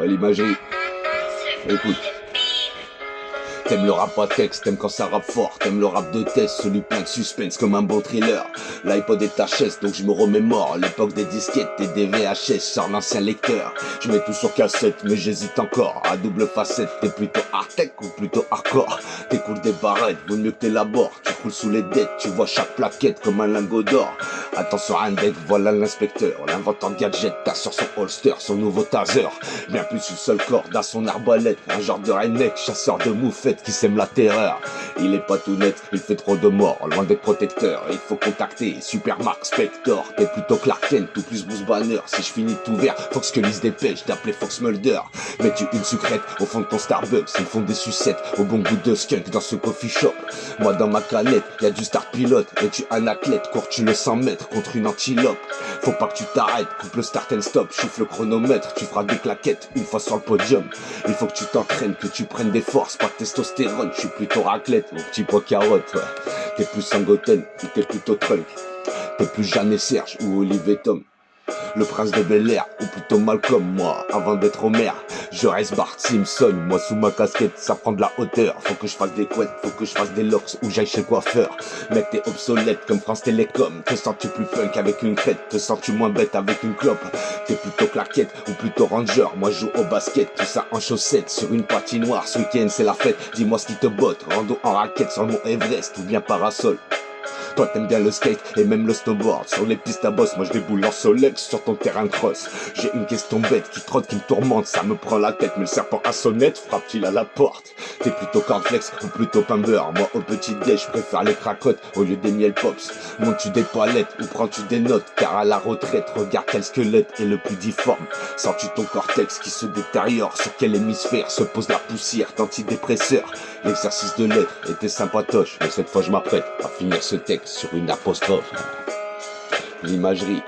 Ouais, l'imagerie. Écoute. T'aimes le rap à texte, t'aimes quand ça rappe fort, t'aimes le rap de test, celui plein de suspense comme un bon thriller. L'iPod est ta chaise, donc je me remémore l'époque des disquettes et des VHS, sors l'ancien lecteur. Je mets tout sur cassette, mais j'hésite encore, à double facette, t'es plutôt hard-tech ou plutôt hardcore. T'écoutes des barrettes, vaut mieux que t'élabores, tu roules sous les dettes, tu vois chaque plaquette comme un lingot d'or. Attention à un deck, voilà l'inspecteur, l'inventeur de gadget, t'as sur son holster, son nouveau taser. Bien plus une seule corde à son arbalète, un genre de redneck, chasseur de moufettes qui sème la terreur. Il est pas tout net, il fait trop de morts, loin des protecteurs. Il faut contacter Super Mark Spector. T'es plutôt Clark Kent ou plus Bruce Banner. Si je finis tout vert, faut que je lise dépêche d'appeler Fox Mulder. Mets-tu une sucrète au fond de ton Starbucks, ils font des sucettes au bon goût de skunk dans ce coffee shop. Moi dans ma canette, y'a du star pilote. Es-tu un athlète, cours-tu le 100 mètres contre une antilope? Faut pas que tu t'arrêtes, coupe le start and stop, chiffre le chronomètre, tu feras des claquettes une fois sur le podium. Il faut que tu t'entraînes, que tu prennes des forces, pas de testostérone, je suis plutôt raclette, mon petit pois carotte, ouais. T'es plus Sangoten ou t'es plutôt Trunk? T'es plus Jeanne et Serge ou Olivier Tom? Le prince de Bel-Air ou plutôt Malcolm, moi, avant d'être Homer. Je reste Bart Simpson, moi sous ma casquette, ça prend de la hauteur. Faut que je fasse des couettes, faut que je fasse des locks ou j'aille chez le coiffeur. Mec, t'es obsolète comme France Télécom. Te sens-tu plus punk avec une crête? Te sens-tu moins bête avec une clope? T'es plutôt claquette ou plutôt ranger? Moi je joue au basket, tout ça en chaussettes sur une patinoire. Ce week-end c'est la fête, dis-moi ce qui te botte. Rando en raquette sur le mont Everest ou bien parasol. Toi t'aimes bien le skate et même le snowboard. Sur les pistes à boss, moi je déboule en Solex sur ton terrain de cross. J'ai une question bête qui trotte, qui me tourmente, ça me prend la tête. Mais le serpent à sonnette frappe-t-il à la porte? T'es plutôt cornflakes ou plutôt pain beurre? Moi au petit déj, je préfère les cracottes au lieu des miel pops. Montes-tu des toilettes ou prends-tu des notes? Car à la retraite, regarde quel squelette est le plus difforme. Sens-tu ton cortex qui se détériore? Sur quel hémisphère se pose la poussière d'antidépresseur? L'exercice de lettres était sympatoche, mais cette fois je m'apprête à finir ce texte sur une apostrophe. L'imagerie.